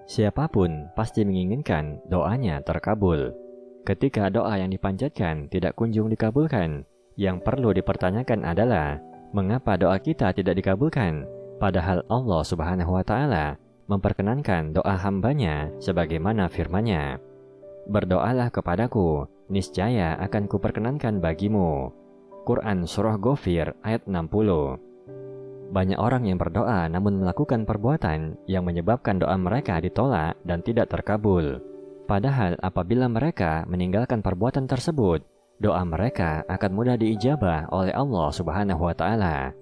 Siapapun pasti menginginkan doanya terkabul. Ketika doa yang dipanjatkan tidak kunjung dikabulkan, yang perlu dipertanyakan adalah mengapa doa kita tidak dikabulkan, padahal Allah Subhanahu wa Ta'ala memperkenankan doa hambanya sebagaimana firman-Nya, "Berdoalah kepadaku, niscaya akan kuperkenankan bagimu." Quran Surah Ghafir ayat 60. Banyak orang yang berdoa namun melakukan perbuatan yang menyebabkan doa mereka ditolak dan tidak terkabul. Padahal apabila mereka meninggalkan perbuatan tersebut, doa mereka akan mudah diijabah oleh Allah Subhanahu wa Ta'ala.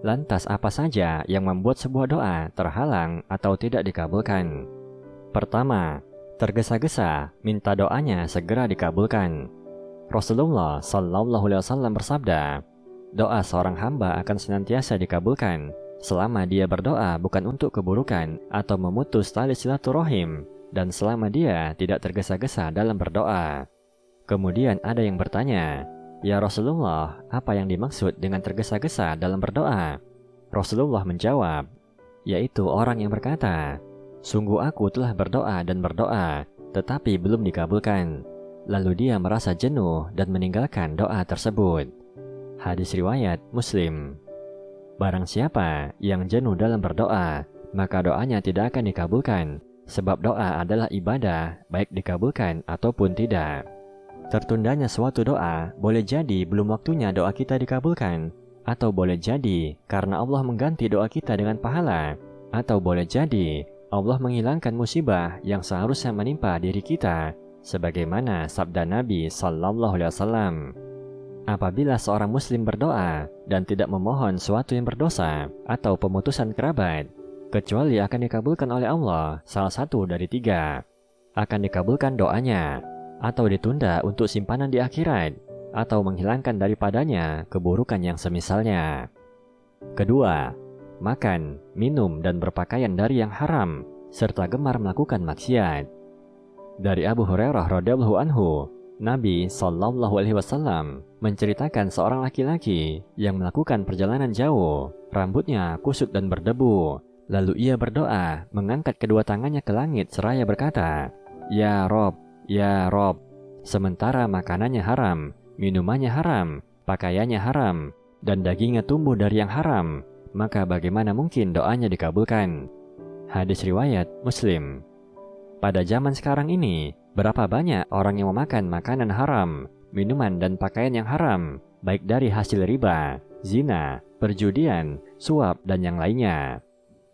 Lantas apa saja yang membuat sebuah doa terhalang atau tidak dikabulkan? Pertama, tergesa-gesa minta doanya segera dikabulkan. Rasulullah Shallallahu Alaihi Wasallam bersabda, doa seorang hamba akan senantiasa dikabulkan selama dia berdoa bukan untuk keburukan atau memutus tali silaturahim, dan selama dia tidak tergesa-gesa dalam berdoa. Kemudian ada yang bertanya, "Ya Rasulullah, apa yang dimaksud dengan tergesa-gesa dalam berdoa?" Rasulullah menjawab, yaitu orang yang berkata, "Sungguh aku telah berdoa dan berdoa, tetapi belum dikabulkan." Lalu dia merasa jenuh dan meninggalkan doa tersebut. Hadis riwayat Muslim. Barang siapa yang jenuh dalam berdoa, maka doanya tidak akan dikabulkan, sebab doa adalah ibadah, baik dikabulkan ataupun tidak. Tertundanya suatu doa boleh jadi belum waktunya doa kita dikabulkan, atau boleh jadi karena Allah mengganti doa kita dengan pahala, atau boleh jadi Allah menghilangkan musibah yang seharusnya menimpa diri kita, sebagaimana sabda Nabi Sallallahu Alaihi Wasallam, "Apabila seorang muslim berdoa dan tidak memohon suatu yang berdosa atau pemutusan kerabat, kecuali akan dikabulkan oleh Allah salah satu dari tiga. Akan dikabulkan doanya, atau ditunda untuk simpanan di akhirat, atau menghilangkan daripadanya keburukan yang semisalnya." Kedua, makan, minum, dan berpakaian dari yang haram, serta gemar melakukan maksiat. Dari Abu Hurairah radhiyallahu anhu, Nabi Shallallahu Alaihi Wasallam menceritakan seorang laki-laki yang melakukan perjalanan jauh, rambutnya kusut dan berdebu. Lalu ia berdoa, mengangkat kedua tangannya ke langit seraya berkata, "Ya Rob, ya Rob." Sementara makanannya haram, minumannya haram, pakaiannya haram, dan dagingnya tumbuh dari yang haram, maka bagaimana mungkin doanya dikabulkan? Hadis riwayat Muslim. Pada zaman sekarang ini, berapa banyak orang yang memakan makanan haram, minuman dan pakaian yang haram, baik dari hasil riba, zina, perjudian, suap, dan yang lainnya.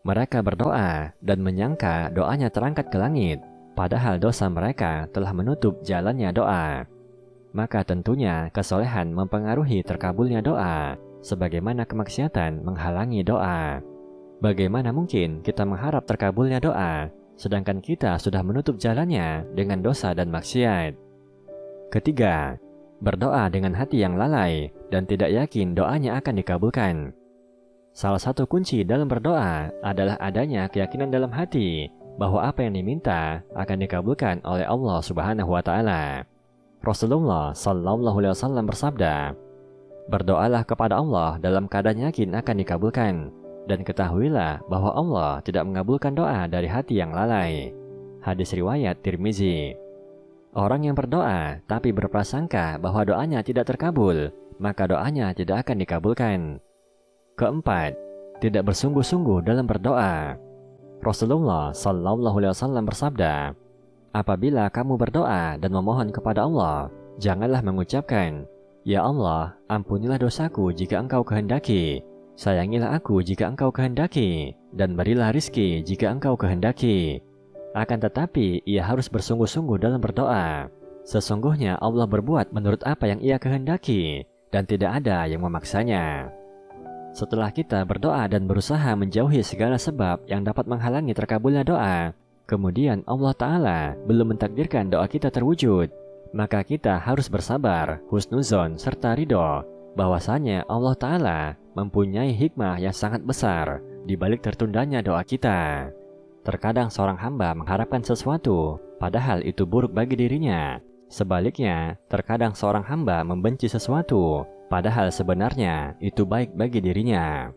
Mereka berdoa dan menyangka doanya terangkat ke langit, padahal dosa mereka telah menutup jalannya doa. Maka tentunya kesolehan mempengaruhi terkabulnya doa, sebagaimana kemaksiatan menghalangi doa. Bagaimana mungkin kita mengharap terkabulnya doa, sedangkan kita sudah menutup jalannya dengan dosa dan maksiat? Ketiga, berdoa dengan hati yang lalai dan tidak yakin doanya akan dikabulkan. Salah satu kunci dalam berdoa adalah adanya keyakinan dalam hati bahwa apa yang diminta akan dikabulkan oleh Allah Subhanahu wa Ta'ala. Rasulullah Sallallahu Alaihi Wasallam bersabda, "Berdoalah kepada Allah dalam keadaan yakin akan dikabulkan, dan ketahuilah bahwa Allah tidak mengabulkan doa dari hati yang lalai." Hadis riwayat Tirmizi. Orang yang berdoa tapi berprasangka bahwa doanya tidak terkabul, maka doanya tidak akan dikabulkan. Keempat, tidak bersungguh-sungguh dalam berdoa. Rasulullah Sallallahu Alaihi Wasallam bersabda, "Apabila kamu berdoa dan memohon kepada Allah, janganlah mengucapkan, 'Ya Allah, ampunilah dosaku jika Engkau kehendaki, sayangilah aku jika Engkau kehendaki, dan berilah rizki jika Engkau kehendaki.' Akan tetapi, ia harus bersungguh-sungguh dalam berdoa. Sesungguhnya Allah berbuat menurut apa yang ia kehendaki, dan tidak ada yang memaksanya." Setelah kita berdoa dan berusaha menjauhi segala sebab yang dapat menghalangi terkabulnya doa, kemudian Allah Ta'ala belum mentakdirkan doa kita terwujud, maka kita harus bersabar, husnuzon, serta ridho bahwasanya Allah Ta'ala mempunyai hikmah yang sangat besar di balik tertundanya doa kita. Terkadang seorang hamba mengharapkan sesuatu, padahal itu buruk bagi dirinya. Sebaliknya, terkadang seorang hamba membenci sesuatu, padahal sebenarnya itu baik bagi dirinya.